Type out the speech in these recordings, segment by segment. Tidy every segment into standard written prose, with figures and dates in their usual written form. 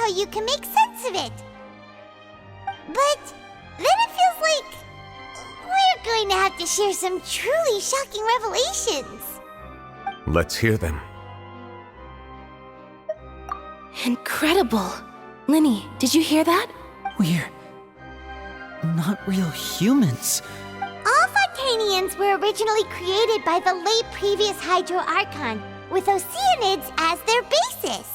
how you can make sense of it. But then it feels like we're going to have to share some truly shocking revelations. Let's hear them. Incredible! Linny, did you hear that? We're not real humans. All Fontainians were originally created by the late previous Hydro Archon, with Oceanids as their basis.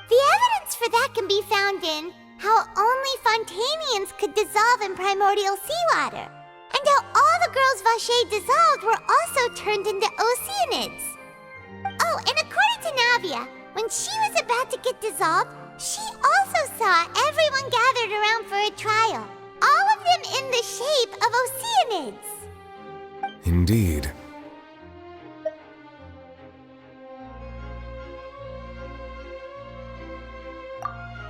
The evidence for that can be found in how only Fontainians could dissolve in primordial seawater, and how all the girls Vache dissolved were also turned into Oceanids. Oh, and according to Navia, when she was about to get dissolved, she also saw everyone gathered around for a trial, all of them in the shape of Oceanids. Indeed.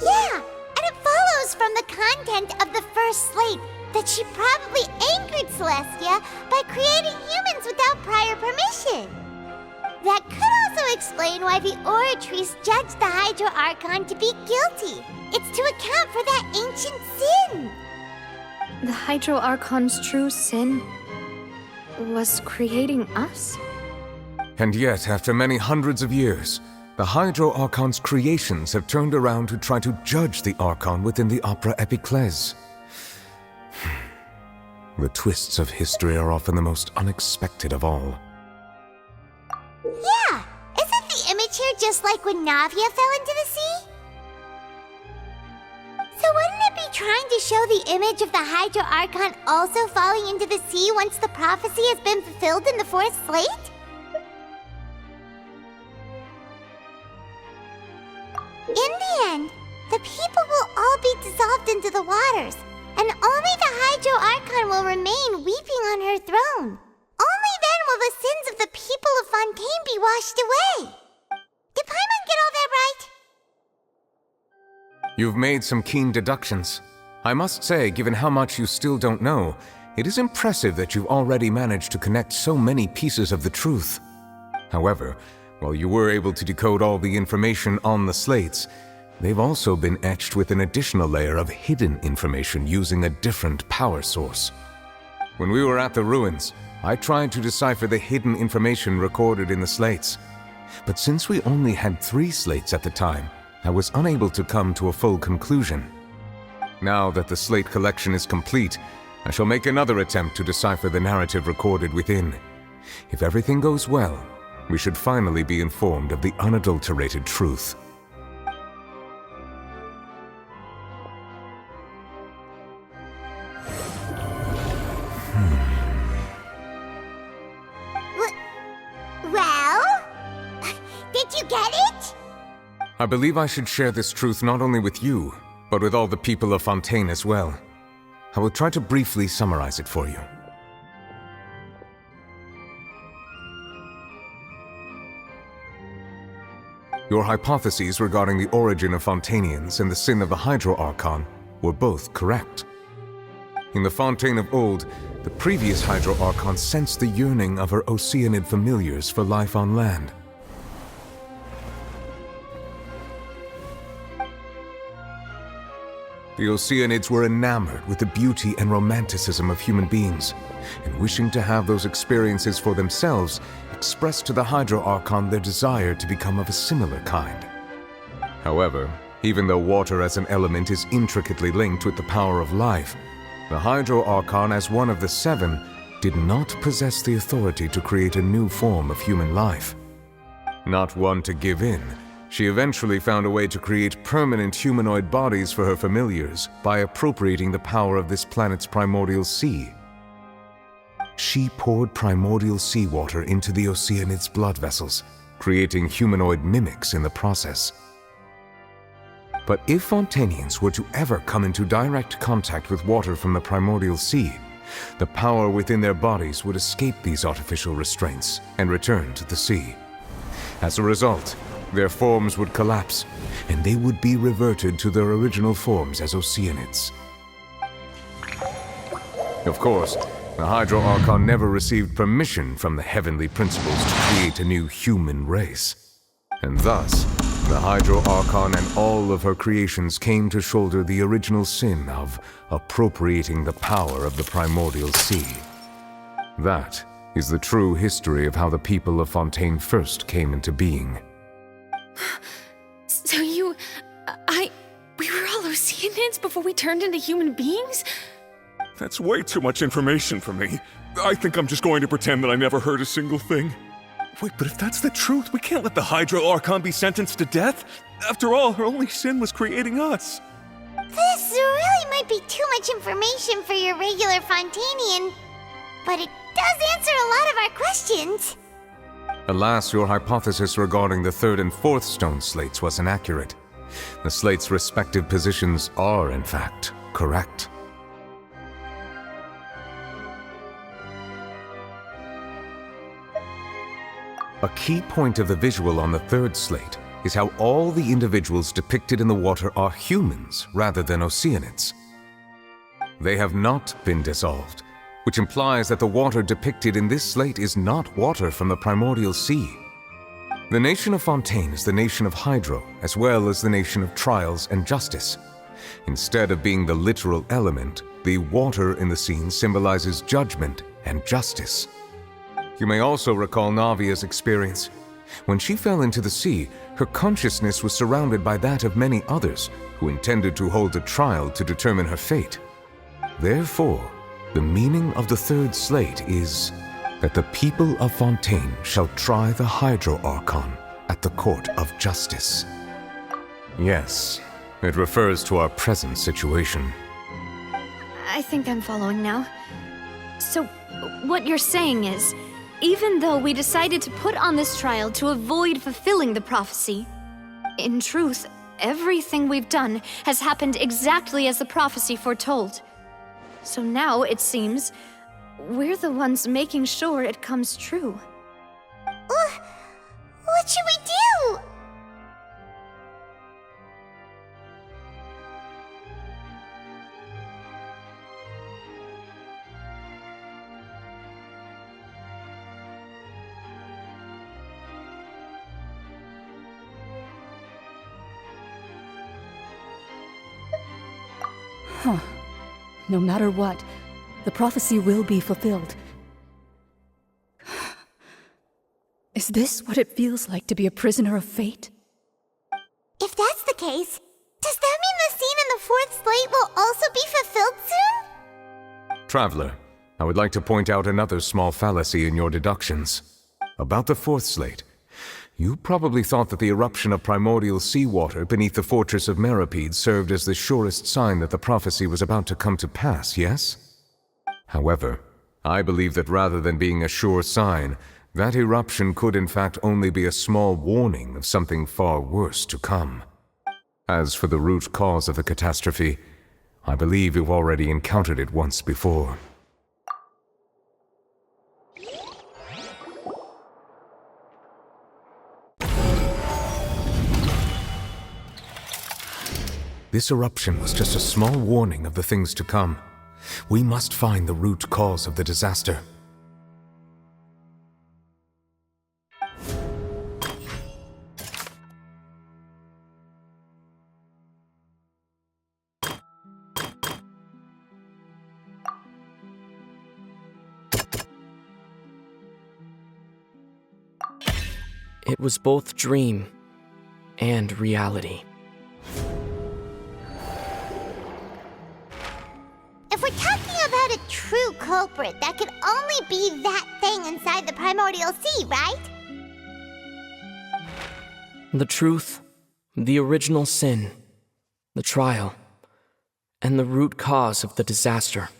Yeah, and it follows from the content of the first slate that she probably angered Celestia by creating humans without prior permission. That could also explain why the Oratrice judged the Hydro Archon to be guilty. It's to account for that ancient sin. The Hydro Archon's true sin was creating us? And yet, after many hundreds of years, the Hydro Archon's creations have turned around to try to judge the Archon within the Opera Epiclese. The twists of history are often the most unexpected of all. Yeah, isn't the image here just like when Navia fell into the sea? So wouldn't it be trying to show the image of the Hydro Archon also falling into the sea once the prophecy has been fulfilled in the fourth slate? In the end, the people will all be dissolved into the waters, and only the Hydro Archon will remain weeping on her throne. Only then will the sins of the people of Fontaine be washed away. Did Paimon get all that right? You've made some keen deductions. I must say, given how much you still don't know, it is impressive that you've already managed to connect so many pieces of the truth. However, while you were able to decode all the information on the slates, they've also been etched with an additional layer of hidden information using a different power source. When we were at the ruins, I tried to decipher the hidden information recorded in the slates. But since we only had 3 slates at the time, I was unable to come to a full conclusion. Now that the slate collection is complete, I shall make another attempt to decipher the narrative recorded within. If everything goes well, we should finally be informed of the unadulterated truth. Well? Did you get it? I believe I should share this truth not only with you, but with all the people of Fontaine as well. I will try to briefly summarize it for you. Your hypotheses regarding the origin of Fontainians and the sin of the Hydro Archon were both correct. In the Fontaine of old, the previous Hydro Archon sensed the yearning of her Oceanid familiars for life on land. The Oceanids were enamored with the beauty and romanticism of human beings, and wishing to have those experiences for themselves, expressed to the Hydro Archon their desire to become of a similar kind. However, even though water as an element is intricately linked with the power of life, the Hydro Archon, as one of the 7, did not possess the authority to create a new form of human life. Not one to give in, she eventually found a way to create permanent humanoid bodies for her familiars by appropriating the power of this planet's primordial sea. She poured primordial seawater into the Oceanids' blood vessels, creating humanoid mimics in the process. But if Fontainians were to ever come into direct contact with water from the primordial sea, the power within their bodies would escape these artificial restraints and return to the sea. As a result, their forms would collapse, and they would be reverted to their original forms as Oceanids. Of course, the Hydro Archon never received permission from the heavenly principles to create a new human race. And thus, The Hydro Archon and all of her creations came to shoulder the original sin of appropriating the power of the primordial sea. That is the true history of how the people of Fontaine first came into being. So we were all Oceanids before we turned into human beings? That's way too much information for me. I think I'm just going to pretend that I never heard a single thing. Wait, but if that's the truth, we can't let the Hydro Archon be sentenced to death. After all, her only sin was creating us. This really might be too much information for your regular Fontainian, but it does answer a lot of our questions. Alas, your hypothesis regarding the third and fourth stone slates was inaccurate. The slates' respective positions are, in fact, correct. A key point of the visual on the third slate is how all the individuals depicted in the water are humans rather than Oceanids. They have not been dissolved, which implies that the water depicted in this slate is not water from the primordial sea. The nation of Fontaine is the nation of Hydro, as well as the nation of trials and justice. Instead of being the literal element, the water in the scene symbolizes judgment and justice. You may also recall Navia's experience. When she fell into the sea, her consciousness was surrounded by that of many others who intended to hold a trial to determine her fate. Therefore, the meaning of the third slate is that the people of Fontaine shall try the Hydro Archon at the court of justice. Yes, it refers to our present situation. I think I'm following now. So, what you're saying is, even though we decided to put on this trial to avoid fulfilling the prophecy, in truth, everything we've done has happened exactly as the prophecy foretold. So now, it seems, we're the ones making sure it comes true. What should we do? No matter what, the prophecy will be fulfilled. Is this what it feels like to be a prisoner of fate? If that's the case, does that mean the scene in the fourth slate will also be fulfilled soon? Traveler, I would like to point out another small fallacy in your deductions. About the fourth slate, you probably thought that the eruption of primordial seawater beneath the fortress of Meripede served as the surest sign that the prophecy was about to come to pass, yes? However, I believe that rather than being a sure sign, that eruption could in fact only be a small warning of something far worse to come. As for the root cause of the catastrophe, I believe you've already encountered it once before. This eruption was just a small warning of the things to come. We must find the root cause of the disaster. It was both dream and reality. If we're talking about a true culprit, that could only be that thing inside the primordial sea, right? The truth, the original sin, the trial, and the root cause of the disaster.